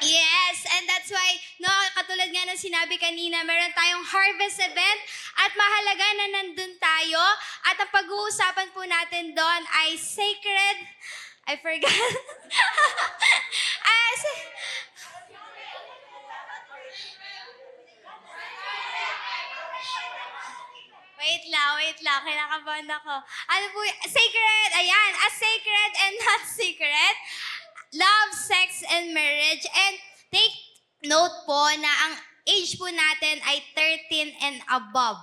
Yes, and that's why, no, katulad nga ng sinabi kanina, meron tayong harvest event at mahalaga na nandun tayo at ang pag-uusapan po natin doon ay sacred, I forgot. ah, si- wait lang, kinakabahan ako. Ano po, sacred, ayan, a sacred and not secret, love, sex, and marriage. And take note po na ang age po natin ay 13 and above.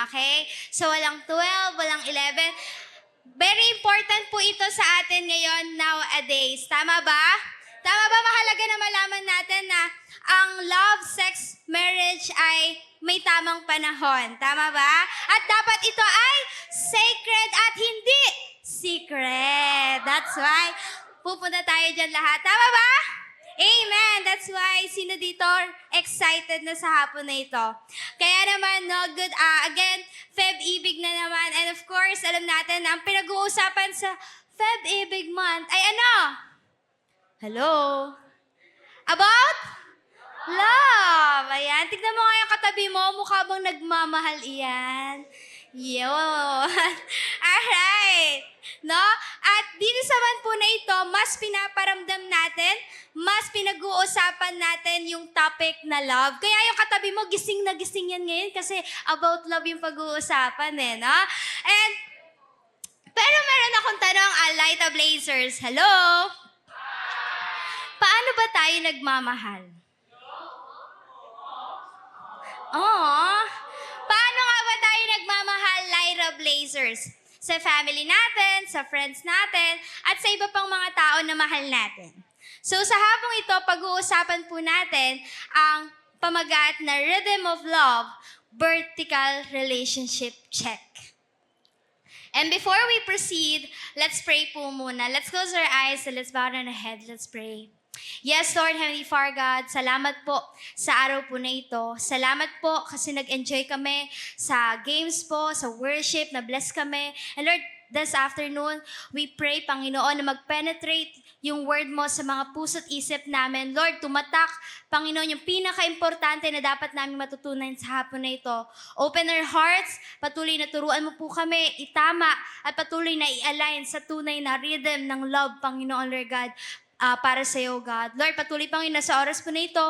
Okay? So, walang 12, walang 11. Very important po ito sa atin ngayon nowadays. Tama ba? Tama ba? Mahalaga na malaman natin na ang love, sex, marriage ay may tamang panahon. Tama ba? At dapat ito ay sacred at hindi secret. That's why pupunta tayo dyan lahat. Tama ba? Amen. That's why sino dito excited na sa hapon na ito. Kaya naman, no, good, again, Feb-Ibig na naman. And of course, alam natin na ang pinag-uusapan sa Feb-Ibig month ay ano? Hello? About? Love. Ayan. Tignan mo nga yung katabi mo. Mukha bang nagmamahal iyan? Yun. Alright. No? At dito sa month po na ito, mas pinaparamdam natin, mas pinag-uusapan natin yung topic na love. Kaya yung katabi mo, gising na gising yan ngayon kasi about love yung pag-uusapan eh, no? And, pero meron akong tanong, Alita Blazers. Hello? Paano ba tayo nagmamahal? Oo. Paano nga ba tayo nagmamahal, Lyra Blazers? Sa family natin, sa friends natin, at sa iba pang mga tao na mahal natin. So sa hapong ito, pag-uusapan po natin ang pamagat na Rhythm of Love, Vertical Relationship Check. And before we proceed, let's pray po muna. Let's close our eyes and let's bow down our head. Let's pray. Yes, Lord, Heavenly Father God, salamat po sa araw po na ito. Salamat po kasi nag-enjoy kami sa games po, sa worship, na-bless kami. And Lord, this afternoon, we pray, Panginoon, na mag-penetrate yung word mo sa mga puso't isip namin. Lord, tumatak, Panginoon, yung pinaka-importante na dapat namin matutunan sa hapon na ito. Open our hearts, patuloy na turuan mo po kami, itama, at patuloy na i-align sa tunay na rhythm ng love, Panginoon, Lord God, para sa iyo, God. Lord, patuloy, Panginoon, sa oras po na ito,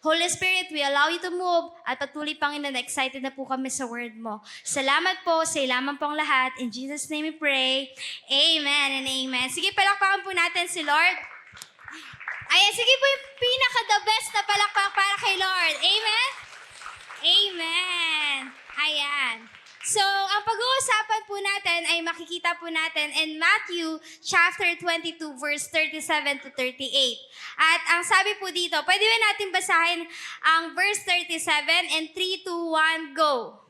Holy Spirit, we allow you to move, at patuloy, Panginoon, na excited na po kami sa word mo. Salamat po sa ilaman pong lahat. In Jesus' name we pray. Amen and amen. Sige, palakpakan po natin si Lord. Ayan, sige po yung pinaka-the best na palakpak para kay Lord. Amen? Amen. Ayan. So, ang pag-uusapan po natin ay makikita po natin in Matthew chapter 22 verse 37 to 38. At ang sabi po dito, pwede ba natin basahin ang verse 37 and 3, 2, 1, go.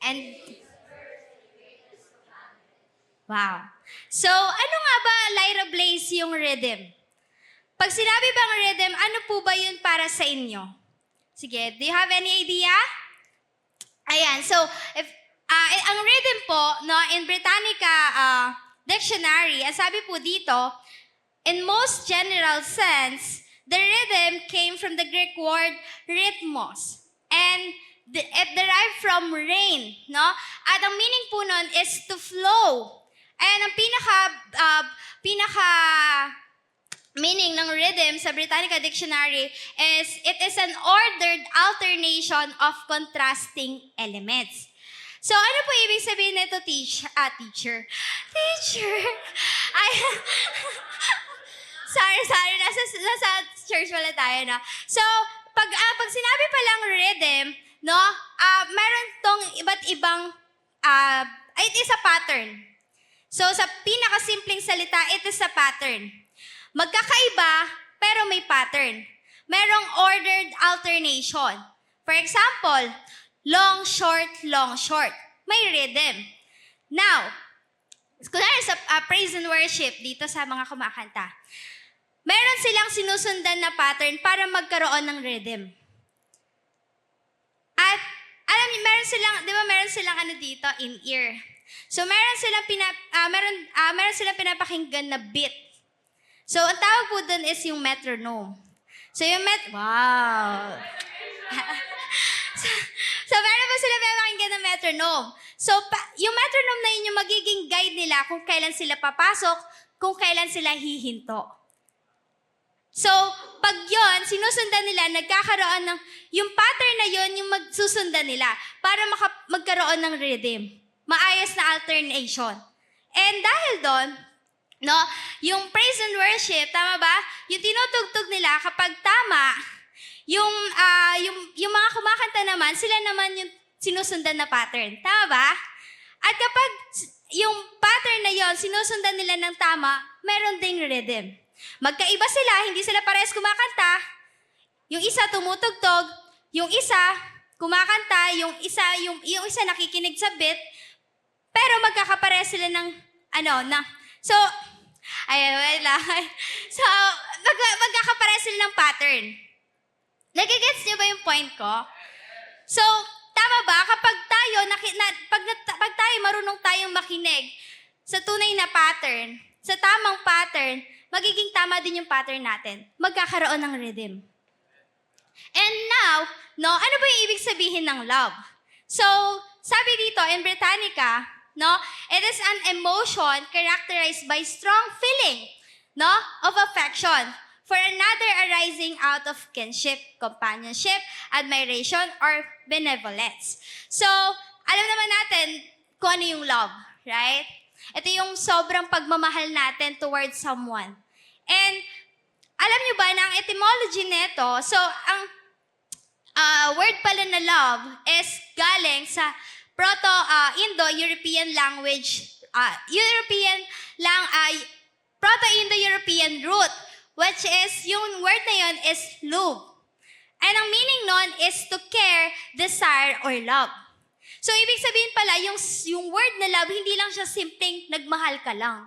And wow. So, ano nga ba, Lyra Blaze, yung rhythm? Pag sinabi bang rhythm, ano po ba yun para sa inyo? Sige, do you have any idea? Ayan, so, ang rhythm po, no, in Britannica Dictionary, ang sabi po dito, in most general sense, the rhythm came from the Greek word rhythmos. And it derived from rain, no? At ang meaning po nun is to flow. And ang pinaka meaning ng rhythm sa Britannica Dictionary is, it is an ordered alternation of contrasting elements. So, ano po ibig sabihin nito, teacher? Teacher! Ay, sorry, nasa church wala tayo, no? So, pag sinabi pa lang rhythm, no, meron tong iba't ibang, it is a pattern. So, sa pinakasimpleng salita, it is a pattern. Magkakaiba, pero may pattern. Merong ordered alternation. For example, long, short. May rhythm. Now, kunwari sa praise and worship dito sa mga kumakanta, meron silang sinusundan na pattern para magkaroon ng rhythm. At alam niyo, meron silang ano dito, in-ear. So meron silang pinapakinggan na beat. So ang tawag po doon is yung metronome. So yung wow. so meron po sila pinapakinggan na metronome. So yung metronome na yun yung magiging guide nila kung kailan sila papasok, kung kailan sila hihinto. So, pag yun, sinusundan nila, nagkakaroon ng, yung pattern na yun, yung magsusundan nila para magkaroon ng rhythm. Maayos na alternation. And dahil doon, no, yung praise and worship, tama ba? Yung tinutugtog nila kapag tama, yung mga kumakanta naman, sila naman yung sinusundan na pattern. Tama ba? At kapag yung pattern na yon sinusundan nila ng tama, meron ding rhythm. Magkaiba sila, hindi sila parehas kumakanta. Yung isa tumutugtog, yung isa kumakanta, yung isa nakikinig sa beat, pero magkakaparehas sila ng So, magkakaparehas sila ng pattern. Nagigets niyo ba yung point ko? So, tama ba? Kapag tayo marunong tayong makinig sa tunay na pattern, sa tamang pattern, magiging tama din yung pattern natin. Magkakaroon ng rhythm. And now, no, ano ba yung ibig sabihin ng love? So, sabi dito in Britannica, no, it is an emotion characterized by strong feeling, no, of affection for another arising out of kinship, companionship, admiration, or benevolence. So, alam naman natin kung ano yung love, right? Ito yung sobrang pagmamahal natin towards someone. And alam nyo ba na ang etymology nito, so ang word pala na love is galing sa Proto-Indo-European language, Proto-Indo-European root, which is, yung word na yun is love. And ang meaning nun is to care, desire, or love. So, ibig sabihin pala, yung word na love, hindi lang siya simpleng nagmahal ka lang.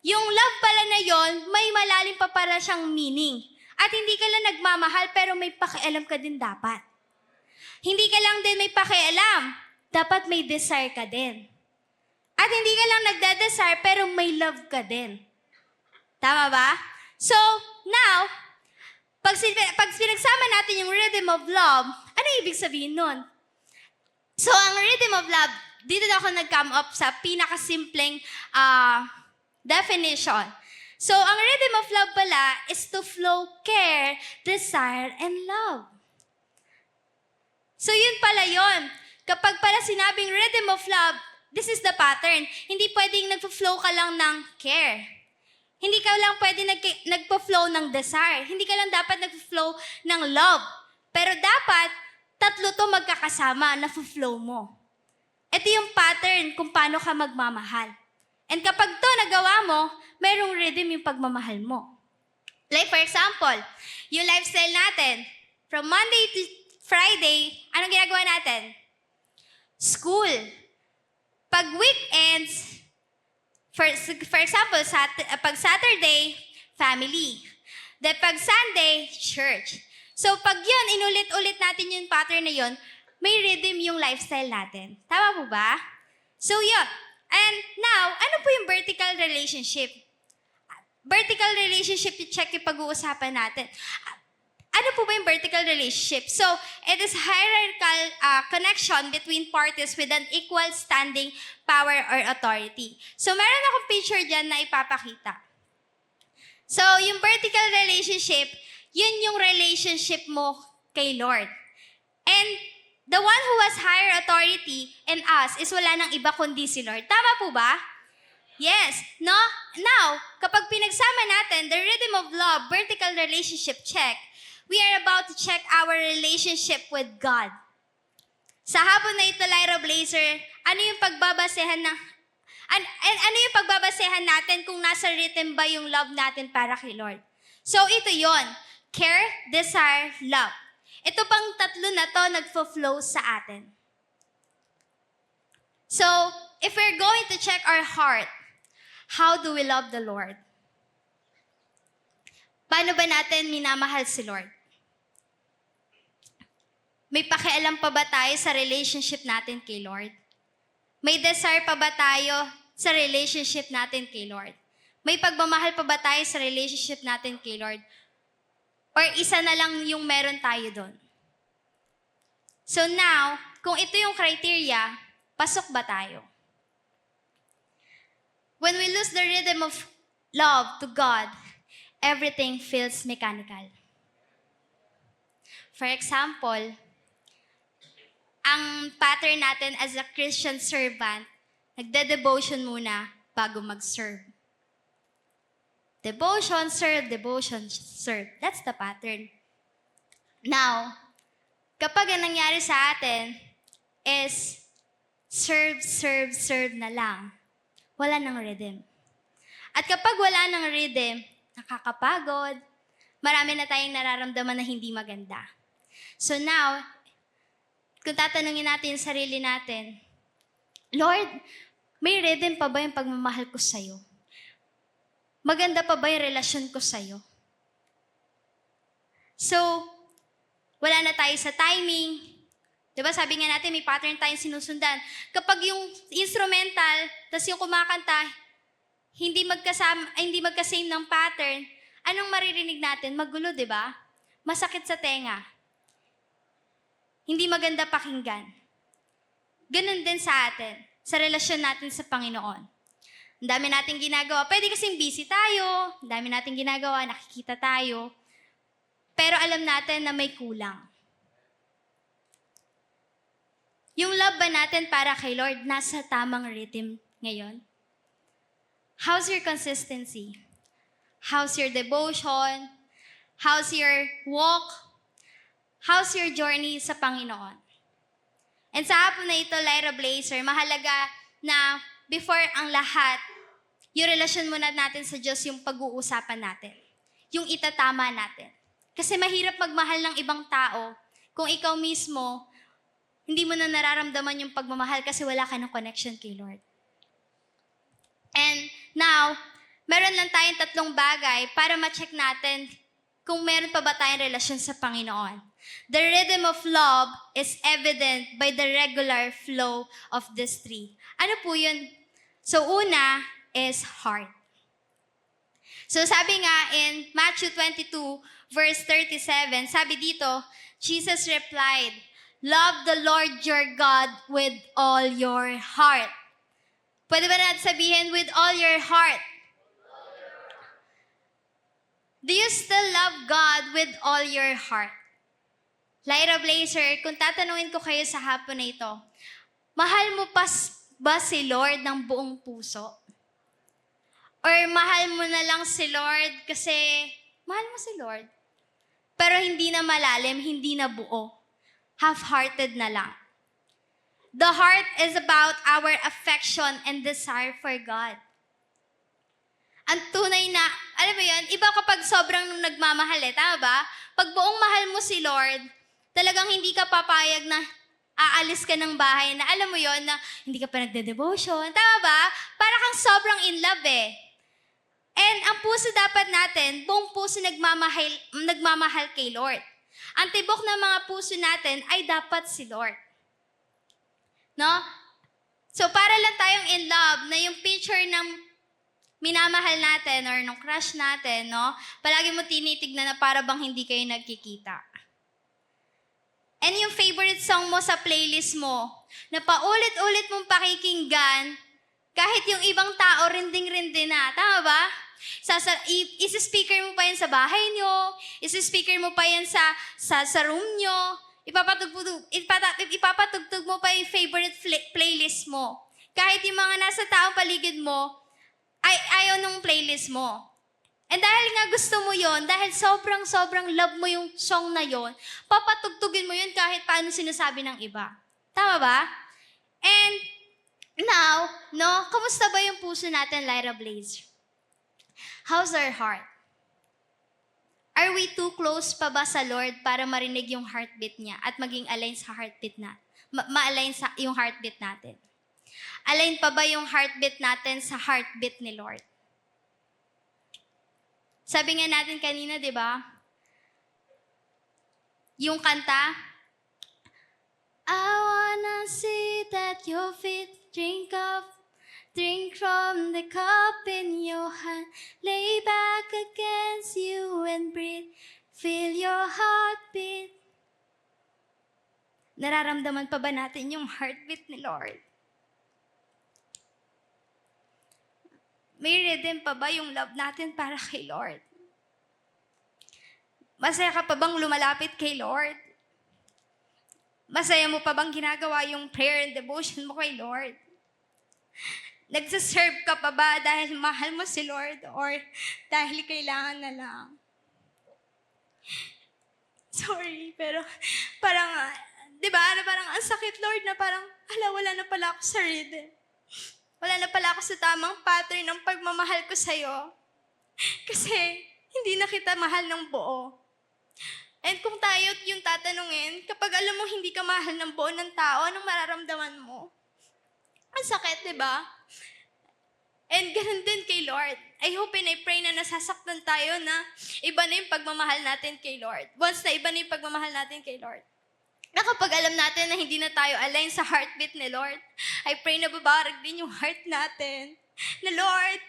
Yung love pala na yon, may malalim pa pala siyang meaning. At hindi ka lang nagmamahal, pero may pakialam ka din dapat. Hindi ka lang din may pakialam, dapat may desire ka din. At hindi ka lang nagda-desire, pero may love ka din. Tama ba? So, now, pag pinagsama natin yung rhythm of love, ano ibig sabihin nun? So, ang rhythm of love, dito na ako nag-come up sa pinakasimpleng definition. So, ang rhythm of love pala is to flow care, desire, and love. So, yun pala yun. Kapag pala sinabing rhythm of love, this is the pattern. Hindi pwedeng nagpo-flow ka lang ng care. Hindi ka lang pwedeng nagpo-flow ng desire. Hindi ka lang dapat nagpo-flow ng love. Pero dapat, tatlo to magkakasama na flow mo. Ito yung pattern kung paano ka magmamahal. And kapag to nagawa mo, mayroong rhythm yung pagmamahal mo. Like for example, yung lifestyle natin, from Monday to Friday, anong ginagawa natin? School. Pag weekends, for example, pag Saturday, family. Then pag Sunday, church. So pag yun, inulit-ulit natin yung pattern na yun, may rhythm yung lifestyle natin. Tama po ba? So yun. And now, ano po yung vertical relationship? Vertical relationship, check yung pag-uusapan natin. Ano po ba yung vertical relationship? So, it is hierarchical connection between parties with an equal standing power or authority. So, meron akong picture dyan na ipapakita. So, yung vertical relationship, yun yung relationship mo kay Lord. And the one who has higher authority in us is wala nang iba kundi si Lord. Tama po ba? Yes. No? Now, kapag pinagsama natin the rhythm of love, vertical relationship check, we are about to check our relationship with God. Sa hapon na ito, Lyra Blazer, ano yung pagbabasehan natin kung nasa rhythm ba yung love natin para kay Lord? So, ito yon. Care, desire, love. Ito pang tatlo na to nagfo-flow sa atin. So, if we're going to check our heart, how do we love the Lord? Paano ba natin minamahal si Lord? May pakialam pa ba tayo sa relationship natin kay Lord? May desire pa ba tayo sa relationship natin kay Lord? May pagmamahal pa ba tayo sa relationship natin kay Lord? Or isa na lang yung meron tayo doon? So now, kung ito yung criteria, pasok ba tayo? When we lose the rhythm of love to God, everything feels mechanical. For example, ang pattern natin as a Christian servant, nagde-devotion muna bago mag-serve. Devotion, serve. That's the pattern. Now, kapag ang nangyari sa atin is serve na lang, wala ng rhythm. At kapag wala ng rhythm, nakakapagod, marami na tayong nararamdaman na hindi maganda. So now, kung tatanungin natin yung sarili natin, Lord, may rhythm pa ba yung pagmamahal ko sa'yo? Maganda pa ba yung relasyon ko sa'yo? So, wala na tayo sa timing. Diba sabi nga natin, may pattern tayong sinusundan. Kapag yung instrumental, tas yung kumakanta, hindi magka-same ng pattern, anong maririnig natin? Magulo, diba? Masakit sa tenga. Hindi maganda pakinggan. Ganun din sa atin, sa relasyon natin sa Panginoon. Ang dami nating ginagawa. Pwede kasing busy tayo. Ang dami nating ginagawa, nakikita tayo. Pero alam natin na may kulang. Yung love ba natin para kay Lord, nasa tamang rhythm ngayon? How's your consistency? How's your devotion? How's your walk? How's your journey sa Panginoon? And sa hapon na ito, Lyra Blazer, mahalaga na before ang lahat, yung relasyon muna natin sa Diyos yung pag-uusapan natin. Yung itatama natin. Kasi mahirap magmahal ng ibang tao kung ikaw mismo, hindi mo na nararamdaman yung pagmamahal kasi wala ka ng connection kay Lord. And now, meron lang tayong 3 bagay para ma-check natin kung meron pa ba tayong relasyon sa Panginoon. The rhythm of love is evident by the regular flow of these 3. Ano po yun? So una is heart. So sabi nga in Matthew 22 verse 37, sabi dito, Jesus replied, "Love the Lord your God with all your heart." Pwede ba natin sabihin, with all your heart? Do you still love God with all your heart? Lyra Blazer, kung tatanungin ko kayo sa hapon na ito, mahal mo pa ba si Lord ng buong puso? Or mahal mo na lang si Lord kasi mahal mo si Lord, pero hindi na malalim, hindi na buo. Half-hearted na lang. The heart is about our affection and desire for God. Ang tunay na, alam mo yun, iba kapag sobrang nagmamahal tama ba? Pag buong mahal mo si Lord, talagang hindi ka papayag na aalis ka ng bahay na alam mo yun, na hindi ka pa nagde-devotion. Tama ba? Para kang sobrang in love And ang puso dapat natin, buong puso nagmamahal kay Lord. Ang tibok ng mga puso natin ay dapat si Lord. No? So para lang tayong in love na yung picture ng minamahal natin or ng crush natin, no? Palagi mo tinitignan na para bang hindi kayo nagkikita. And yung favorite song mo sa playlist mo, na paulit-ulit mong pakikinggan, kahit yung ibang tao rinding-rindi na. Tama ba? Isi-speaker mo pa yan sa bahay nyo, isi-speaker mo pa yan sa room nyo, ipapatugtog mo pa yung favorite playlist mo. Kahit yung mga nasa taong paligid mo, ay ayaw nung playlist mo. And dahil nga gusto mo yon, dahil sobrang love mo yung song na yon, papatugtugin mo yun kahit paano sinasabi ng iba. Tama ba? And now, no, kamusta ba yung puso natin, Lyra Blazer? How's our heart? Are we too close pa ba sa Lord para marinig yung heartbeat niya at maging align sa heartbeat na? Ma-align sa yung heartbeat natin? Align pa ba yung heartbeat natin sa heartbeat ni Lord? Sabi nga natin kanina, di ba? Yung kanta, I wanna sit at your feet, drink from the cup in your hand, lay back against you and breathe, feel your heartbeat. Nararamdaman pa ba natin yung heartbeat ni Lord? May rhythm pa ba yung love natin para kay Lord? Masaya ka pa bang lumalapit kay Lord? Masaya mo pa bang ginagawa yung prayer and devotion mo kay Lord? Nagsaserve ka pa ba dahil mahal mo si Lord or dahil kailangan na lang? Sorry, pero parang, di ba, parang ang sakit, Lord, na parang, wala na pala ako sa rhythm. Wala na pala ako sa tamang pattern ng pagmamahal ko sa'yo. Kasi hindi na kita mahal ng buo. And kung tayo yung tatanungin, kapag alam mo hindi ka mahal ng buo ng tao, anong mararamdaman mo? Ang sakit, di ba? And ganun din kay Lord. I hope and I pray na nasasaktan tayo na iba na yung pagmamahal natin kay Lord. Once na iba na yung pagmamahal natin kay Lord. Na kapag alam natin na hindi na tayo align sa heartbeat ni Lord, I pray na babarag din yung heart natin. Na Lord,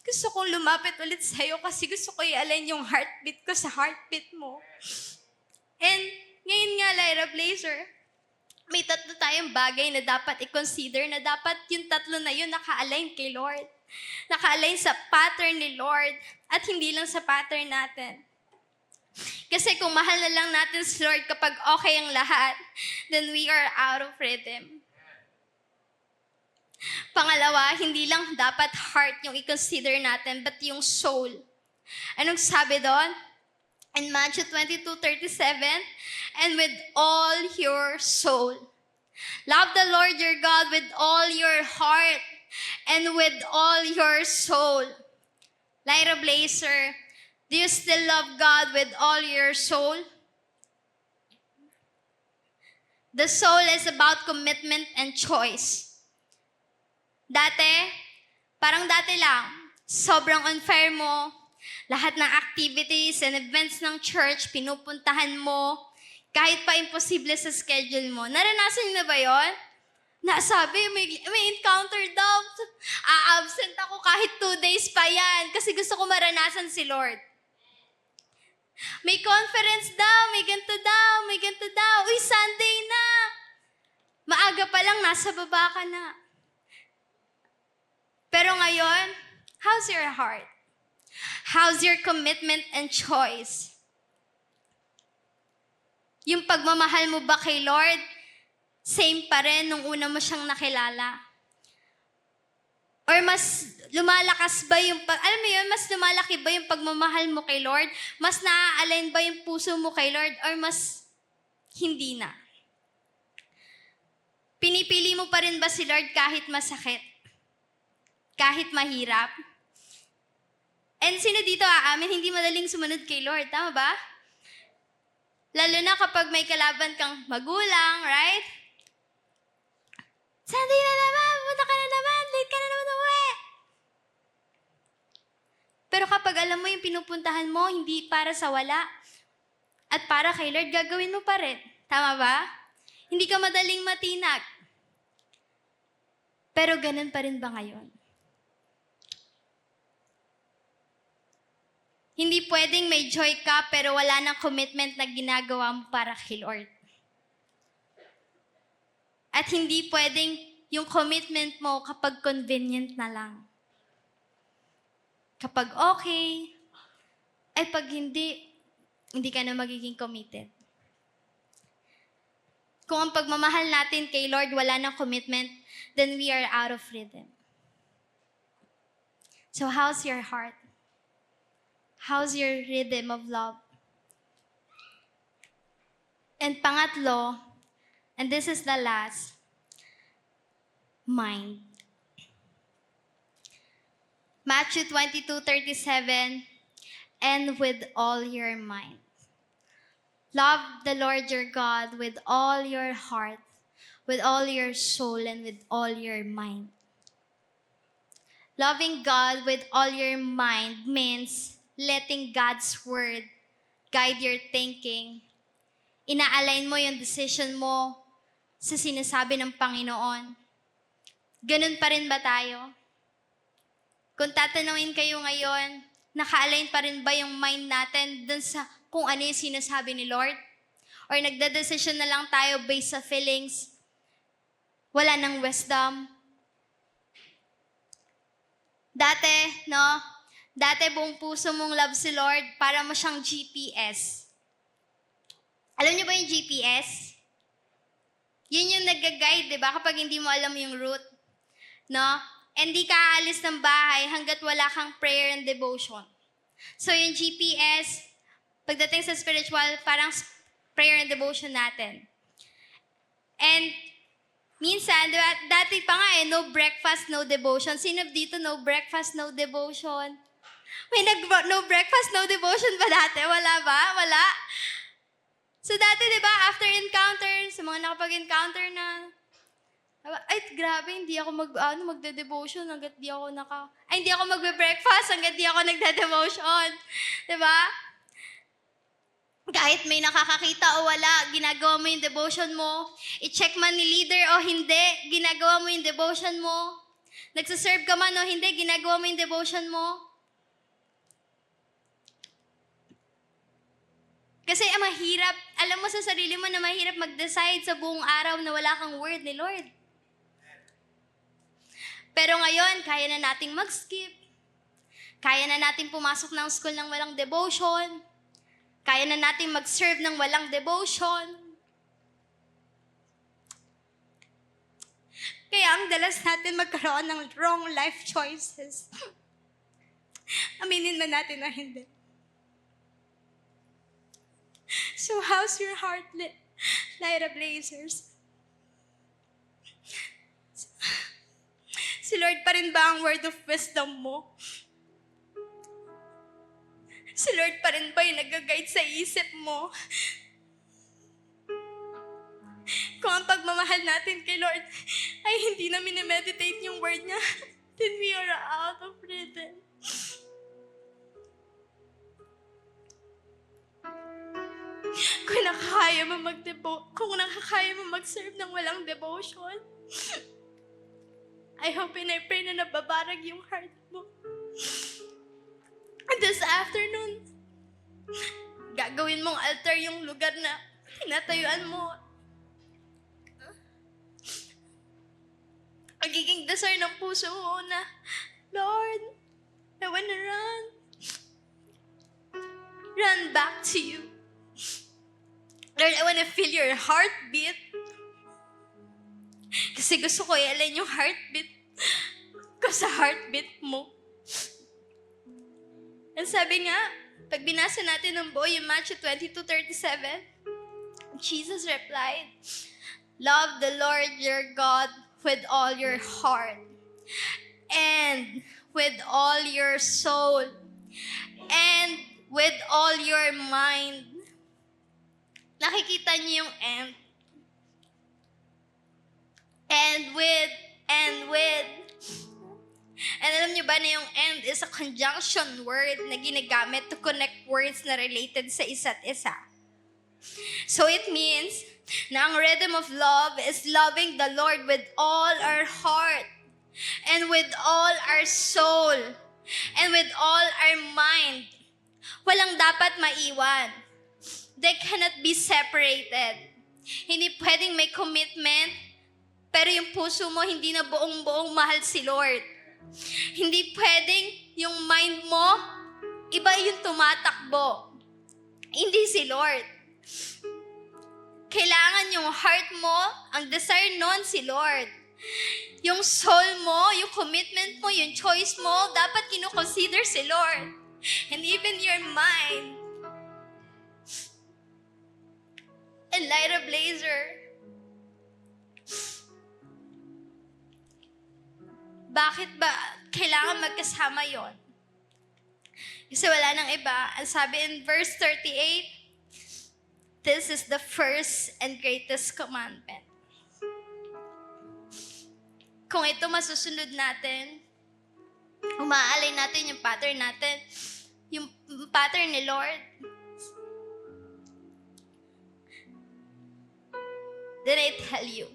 gusto kong lumapit ulit sa'yo kasi gusto ko i-align yung heartbeat ko sa heartbeat mo. And ngayon nga, Lyra Blazer, may tatlo tayong bagay na dapat i-consider na dapat yung tatlo na yun naka-align kay Lord. Naka-align sa pattern ni Lord at hindi lang sa pattern natin. Kasi kung mahal na lang natin si Lord kapag okay ang lahat, then we are out of rhythm. Pangalawa, hindi lang dapat heart yung i-consider natin, but yung soul. Anong sabi doon? In Matthew 22:37, and with all your soul. Love the Lord your God with all your heart and with all your soul. Lyra Blazer, do you still love God with all your soul? The soul is about commitment and choice. Parang dati lang, sobrang unfair mo, lahat ng activities and events ng church, pinupuntahan mo, kahit pa imposible sa schedule mo. Naranasan niyo na ba yun? Nasabi, may encounter daw. A-absent ako kahit 2 days pa yan kasi gusto ko maranasan si Lord. May conference daw, may ganito daw. Uy, Sunday na. Maaga pa lang, nasa baba ka na. Pero ngayon, how's your heart? How's your commitment and choice? Yung pagmamahal mo ba kay Lord, same pa rin nung una mo siyang nakilala? Or mas lumalakas ba yung, alam mo yun, mas lumalaki ba yung pagmamahal mo kay Lord? Mas naa-align ba yung puso mo kay Lord? Or mas hindi na? Pinipili mo pa rin ba si Lord kahit masakit? Kahit mahirap? And sino dito aamin, hindi madaling sumunod kay Lord, tama ba? Lalo na kapag may kalaban kang magulang, right? Sunday na naman, punta ka na naman, late ka na naman uwi. Pero kapag alam mo yung pinupuntahan mo, hindi para sa wala, at para kay Lord, gagawin mo pa rin. Tama ba? Hindi ka madaling matinag. Pero ganun pa rin ba ngayon? Hindi pwedeng may joy ka pero wala nang commitment na ginagawa mo para kay Lord. At hindi pwedeng yung commitment mo kapag convenient na lang. Kapag okay, ay pag hindi ka na magiging committed. Kung ang pagmamahal natin kay Lord wala nang commitment, then we are out of rhythm. So how's your heart? How's your rhythm of love? And pangatlo, and this is the last, mind. Matthew 22:37, and with all your mind. Love the Lord your God with all your heart, with all your soul, and with all your mind. Loving God with all your mind means letting God's word guide your thinking. Ina-align mo yung decision mo sa sinasabi ng Panginoon? Ganun pa rin ba tayo? Kung tatanungin kayo ngayon, naka-align pa rin ba yung mind natin dun sa kung ano yung sinasabi ni Lord? Or nagdadesisyon na lang tayo based sa feelings? Wala ng wisdom? Dati buong puso mong love si Lord, para mo siyang GPS. Alam niyo ba yung GPS? Yun yung nag-guide, di ba? Kapag hindi mo alam yung route. No? Hindi ka aalis ng bahay hanggat wala kang prayer and devotion. So yung GPS, pagdating sa spiritual, parang prayer and devotion natin. And minsan, diba, dati pa nga no breakfast, no devotion. Sino dito no breakfast, no devotion? May no breakfast, no devotion ba dati? Wala ba? Wala? So dati, diba, after encounter, sa mga nakapag-encounter na, ay, grabe, hindi ako magde-devotion hanggat di ako hindi ako magbe-breakfast hanggat di ako nagde-devotion. Diba? Kahit may nakakakita o wala, ginagawa mo yung devotion mo. I-check man ni leader o hindi, ginagawa mo yung devotion mo. Nagsaserve ka man o hindi, ginagawa mo yung devotion mo. Kasi mahirap, alam mo sa sarili mo na mahirap mag-decide sa buong araw na wala kang word ni Lord. Pero ngayon, kaya na nating mag-skip. Kaya na nating pumasok ng school ng walang devotion. Kaya na nating mag-serve ng walang devotion. Kaya ang dalas natin magkaroon ng wrong life choices. Aminin man natin na hindi. So how's your heart, Lyra Blazers? Si Lord pa rin ba ang word of wisdom mo? Si Lord pa rin ba yung nag-guide sa isip mo? Kung ang pagmamahal natin kay Lord ay hindi na minimeditate yung word niya, then we are out of rhythm. Kung nakakaya mo mag-serve ng walang devotion, I hope and I pray na nababarag yung heart mo. And this afternoon, gagawin mong altar yung lugar na tinatayuan mo. Magiging desire ng puso mo na, Lord, I wanna run back to you. Lord, I wanna feel your heartbeat. Kasi gusto ko i-align yung heartbeat ko sa heartbeat mo. And sabi nga, pag binasa natin ng buo yung Matthew 22:37, Jesus replied, love the Lord your God with all your heart and with all your soul and with all your mind. Nakikita niyo yung and. And with. And alam niyo ba na yung and is a conjunction word na ginagamit to connect words na related sa isa't isa. So it means na ang rhythm of love is loving the Lord with all our heart and with all our soul and with all our mind. Walang dapat maiwan. They cannot be separated. Hindi pwedeng may commitment, pero yung puso mo hindi na buong-buong mahal si Lord. Hindi pwedeng yung mind mo, iba yung tumatakbo. Hindi si Lord. Kailangan yung heart mo, ang desire nun si Lord. Yung soul mo, yung commitment mo, yung choice mo, dapat kinukonsider si Lord. And even your mind. And Lyra Blazer, bakit ba kailangan magkasama yon? Kasi wala nang iba. Ang sabi in verse 38, this is the first and greatest commandment. Kung ito masusunod natin, umaalay natin yung pattern ni Lord. then I tell you,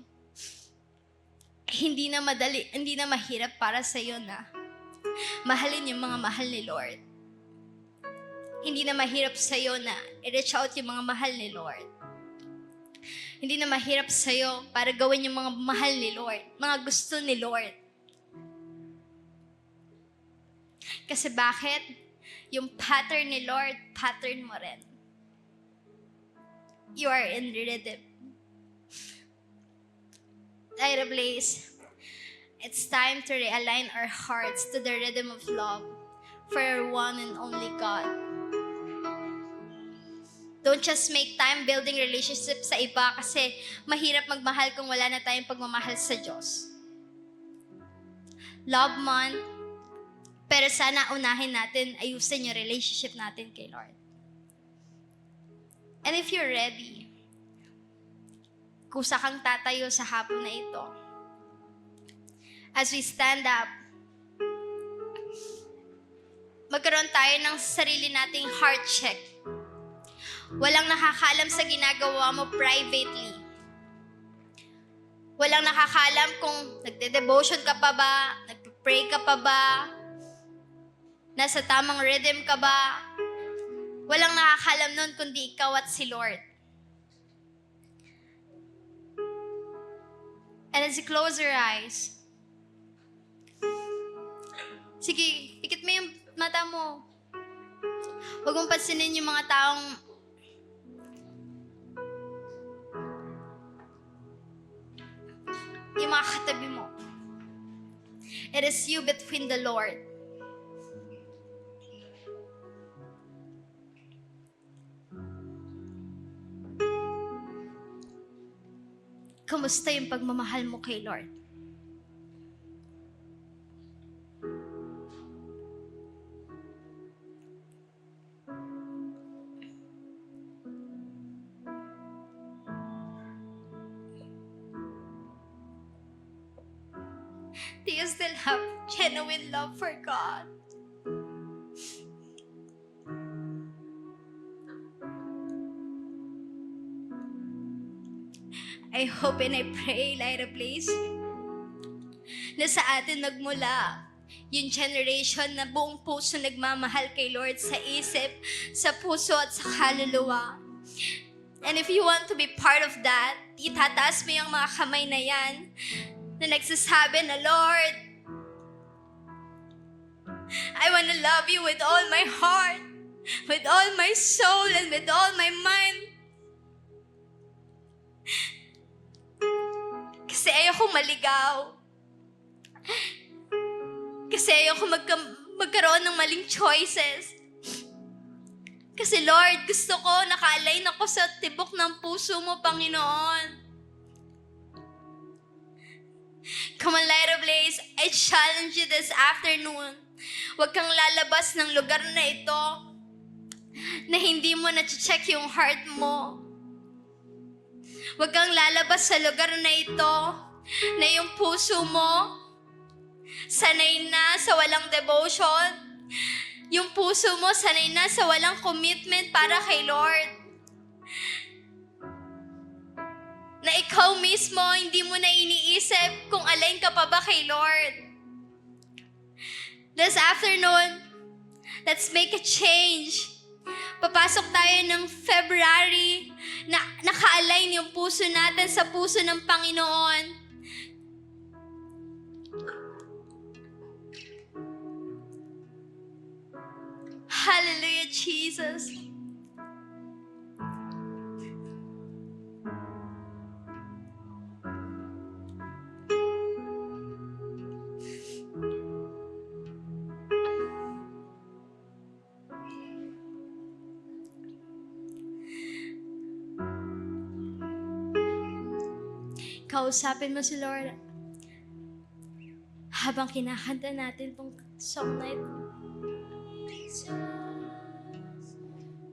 hindi na mahirap para sa iyo na mahalin yung mga mahal ni Lord. Hindi na mahirap sa iyo na i-reach out yung mga mahal ni Lord. Hindi na mahirap sa iyo para gawin yung mga mahal ni Lord, mga gusto ni Lord. Kasi bakit? Yung pattern ni Lord, pattern mo rin. You are in rhythm. Light Ablaze, it's time to realign our hearts to the rhythm of love for our one and only God. Don't just make time building relationships sa iba kasi mahirap magmahal kung wala na tayong pagmamahal sa Diyos. Love month, pero sana unahin natin ayusin yung relationship natin kay Lord. And if you're ready, kusa kang tatayo sa hapon na ito. As we stand up, magkaroon tayo ng sarili nating heart check. Walang nakakaalam sa ginagawa mo privately. Walang nakakaalam kung nagde-devotion ka pa ba, nagpe-pray ka pa ba, nasa tamang rhythm ka ba. Walang nakakaalam nun kundi ikaw at si Lord. And as you close your eyes, sige, pikit mo yung mata mo. Huwag mong pansinin yung mga taong yung mga katabi mo. It is you between the Lord. Kamusta yung pagmamahal mo kay Lord? Do you still have genuine love for God? I hope and I pray, Light Ablaze, na sa atin nagmula yung generation na buong puso nagmamahal kay Lord sa isip, sa puso at sa kaluluwa. And if you want to be part of that, itataas mo yung mga kamay na yan na nagsasabi na, Lord, I want to love you with all my heart, with all my soul, and with all my mind. Kasi ayoko maligaw. Kasi ayoko magkaroon ng maling choices. Kasi Lord, gusto ko, naka-align ako sa tibok ng puso mo, Panginoon. Come on, Light Ablaze, I challenge you this afternoon. Huwag kang lalabas ng lugar na ito na hindi mo na-check yung heart mo. Huwag kang lalabas sa lugar na ito na yung puso mo sanay na sa walang devotion. Yung puso mo sanay na sa walang commitment para kay Lord. Na ikaw mismo, hindi mo na iniisip kung align ka pa ba kay Lord. This afternoon, let's make a change. Papasok tayo ng February na naka-align yung puso natin sa puso ng Panginoon. Hallelujah, Jesus. Kausapin mo si Lord habang kinakanta natin tong song na ito.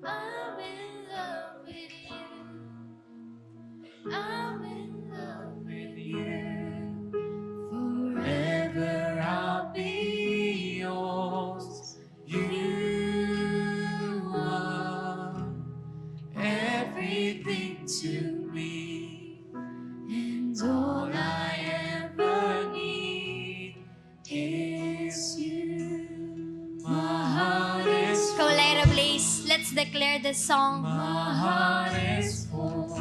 I'm in love with you. I'm in love with you. Forever I'll be yours. You are everything to me. declare the song. My heart is full.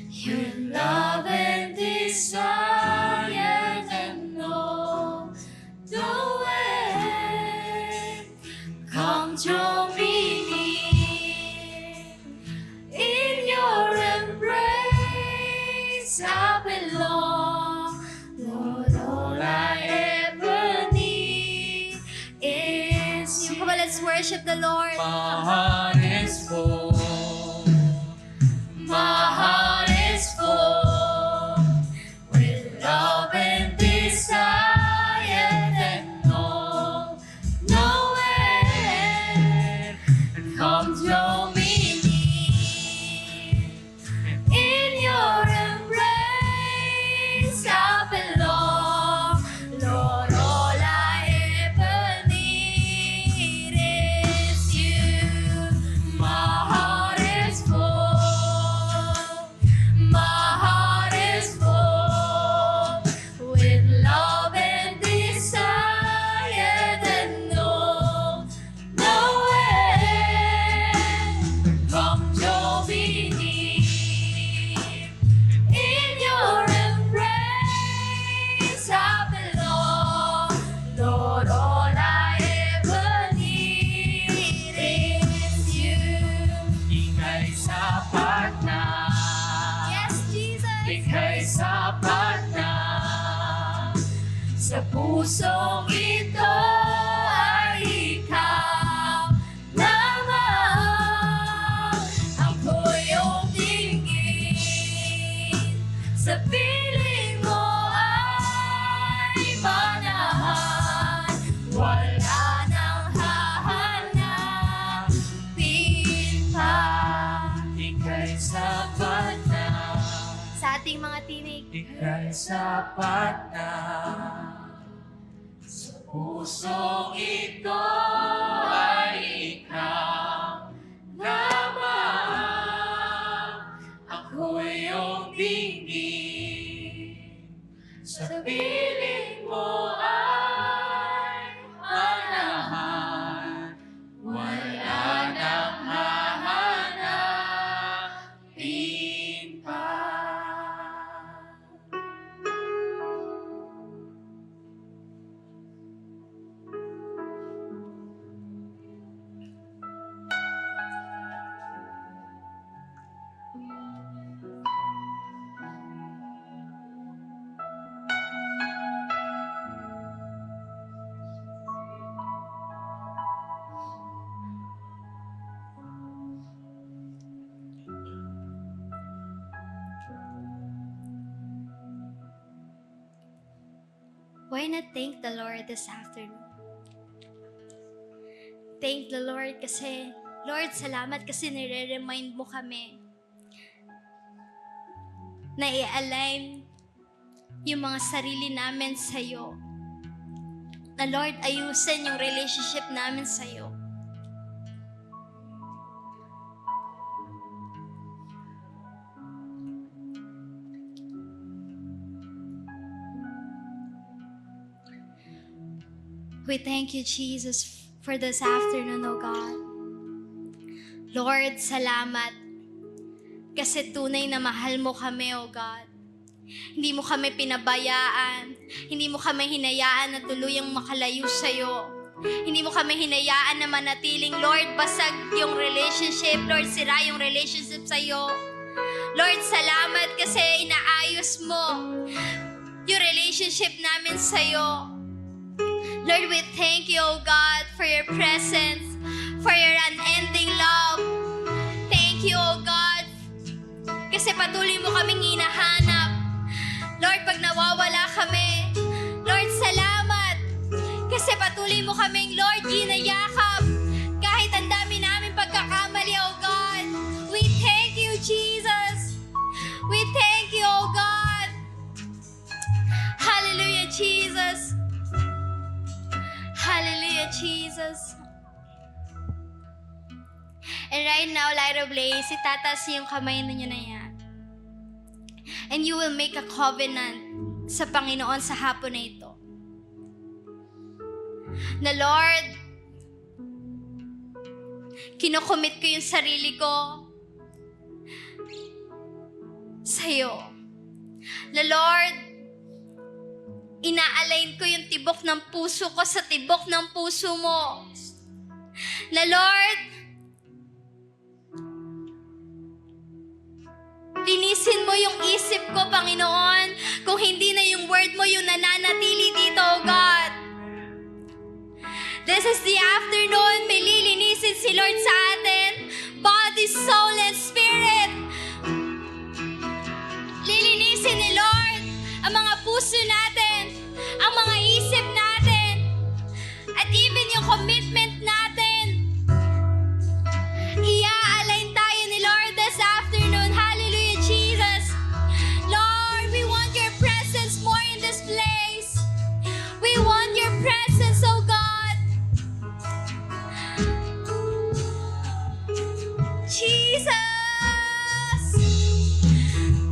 Your love and desire and know the way. Come draw me near. In your embrace I belong. Lord, all I ever need is you. Come on, let's worship the Lord. My heart is full. My heart is full with love and desire and no end. Come draw me near. In your embrace I belong. Lord, all I ever need is you. My heart is full. My heart is full with love and desire that know no end. Come draw me near. In your embrace I belong. Lord, all I ever need is you. Ika'y sapat na. Yes, Jesus. Ika'y sapat na. Sa pusong ito ay ikaw lamang. Ako yung tingin sa piling mo ay manahan. Wala nang hahanapin pa. Ika'y sapat na. Sa ating mga tinig. Ika'y sapat na. Sa pusong ito ay ikaw lamang. Ako yung tingin sa piling mo ay manahan. Wala nang hahanapin pa. Why not thank the Lord this afternoon? Thank the Lord kasi, Lord, salamat kasi nire-remind mo kami na i-align yung mga sarili namin sa'yo. Na Lord, ayusin yung relationship namin sa'yo. We thank you, Jesus, for this afternoon, O God. Lord, salamat. Kasi tunay na mahal mo kami, O God. Hindi mo kami pinabayaan. Hindi mo kami hinayaan na tuluyang makalayo sa'yo. Hindi mo kami hinayaan na manatiling, Lord, basag yung relationship. Lord, sira yung relationship sa'yo. Lord, salamat kasi inaayos mo yung relationship namin sa'yo. Lord, we thank you, O God, for your presence, for your unending love. Thank you, O God, kasi patuloy mo kaming hinahanap. Lord, pag nawawala kami, Lord, salamat. Kasi patuloy mo kaming, Lord, ginayakap. Kahit ang dami namin pagkakamali, O God. We thank you, Jesus. We thank you, O God. Hallelujah, Jesus. Hallelujah, Jesus. And right now, Light of Blaze, itataas yung kamay ninyo na yan. And you will make a covenant sa Panginoon sa hapon na ito. Na Lord, kinocommit ko yung sarili ko sa'yo. Na Lord, ina-align ko yung tibok ng puso ko sa tibok ng puso mo. Na Lord, linisin mo yung isip ko, Panginoon, kung hindi na yung word mo yung nananatili dito, oh God. This is the afternoon, may lilinisin si Lord sa atin, body, soul, and spirit. Lilinisin ni Lord ang mga puso natin, ang mga isip natin, at even yung commitment natin. Ia-align tayo ni Lord this afternoon. Hallelujah, Jesus. Lord, we want your presence more in this place. We want your presence, oh God. Jesus.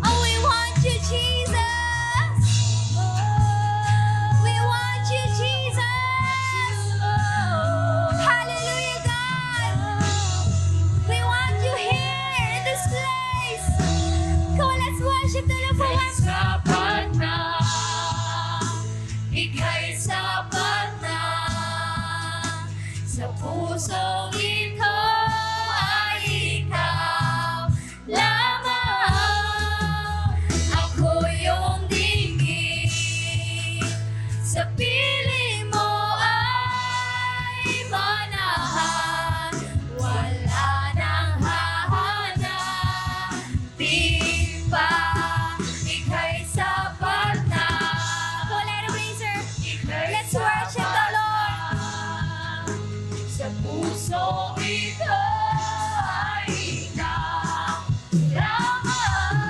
Oh, we want you, Jesus. We want you, Jesus. Hallelujah, God. We want you here in this place. Come on, let's worship the Lord for one. Sapat na, ika'y sapat na, sa pusong ito ay ikaw lamang. Ako yung dinggin, sa piling mo ay manahan, wala nang hahanapin pa. Ika'y sapat na, Come on, Lady Blazer. ika'y Let's worship the Lord. sa puso ito ay ikaw lamang.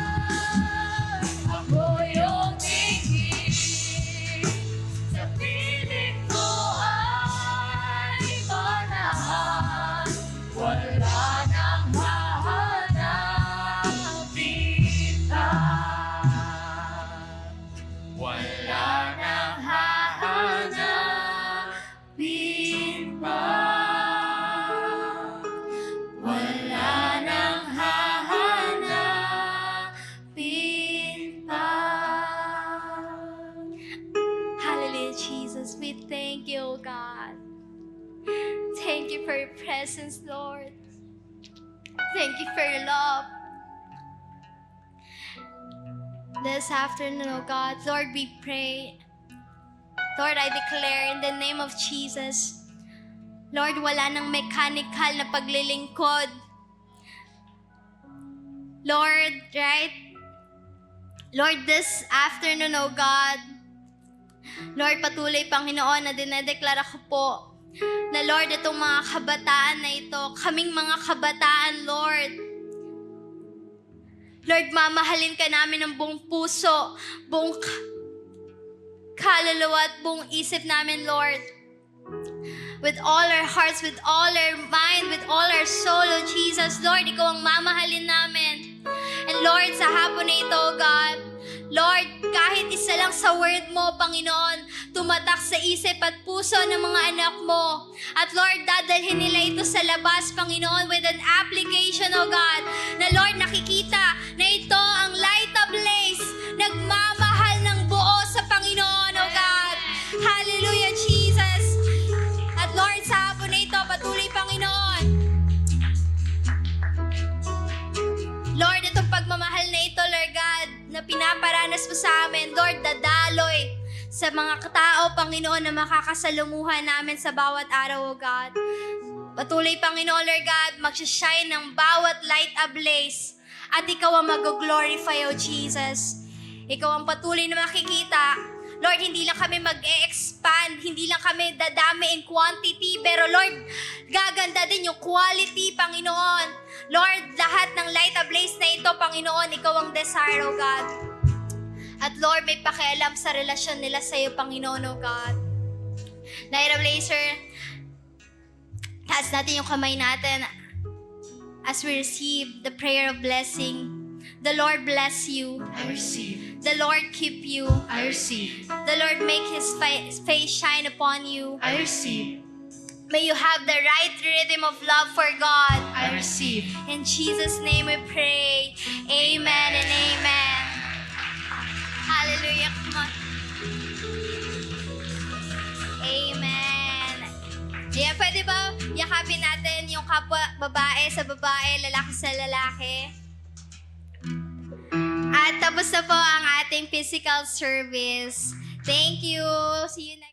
Ako yung tingin, sa piling mo ay manahan, wala nang hahanapin pa. Wala nang hahanapin pa. Wala nang hahanapin pa. Hallelujah, Jesus. We thank you, oh God. Thank you for your presence, Lord. Thank you for your love. This afternoon, oh God, Lord, we pray. Lord, I declare in the name of Jesus, Lord, wala nang mechanical na paglilingkod. Lord, right? Lord, this afternoon, oh God, Lord, patuloy, Panginoon, na dinedeklara ko po na Lord, itong mga kabataan na ito, kaming mga kabataan, Lord. Lord, mamahalin ka namin ng buong puso, buong kaluluwa at buong isip namin, Lord. With all our hearts, with all our mind, with all our soul, oh Jesus, Lord, ikaw ang mamahalin namin. And Lord, sa hapon na ito, God, Lord, kahit isa lang sa word mo, Panginoon, tumatak sa isip at puso ng mga anak mo. At Lord, dadalhin nila ito sa labas, Panginoon, with an application, oh God, na Lord, nakikita na ito ang light ablaze, nagmamahal ng buo sa Panginoon, oh God. Hallelujah, Jesus. At Lord, sa hapon na ito, patuloy, Panginoon. Lord, itong pagmamahal na ito, Lord God, na pinaparanas mo sa amin, Lord, dadaloy sa mga tao, Panginoon, na makakasalumuhan namin sa bawat araw, O God. Patuloy, Panginoon, Lord God, magsashine ng bawat light ablaze at ikaw ang mag-glorify, O Jesus. Ikaw ang patuloy na makikita. Lord, hindi lang kami mag-e-expand, hindi lang kami dadami in quantity, pero Lord, gaganda din yung quality, Panginoon. Lord, lahat ng light ablaze na ito, Panginoon, ikaw ang desire, O God. At Lord, may pakialam sa relasyon nila sa iyo, Panginoon, O God. Light ablazer, taas natin yung kamay natin as we receive the prayer of blessing. The Lord bless you. I receive. The Lord keep you. I receive. The Lord make His face shine upon you. I receive. May you have the right rhythm of love for God. I receive. In Jesus' name we pray. Amen and amen. Hallelujah. Come on. Amen. Ayan, pwede ba yakapin natin yung kapwa babae sa babae, lalaki sa lalaki? At tapos na po ang ating physical service. Thank you. See you next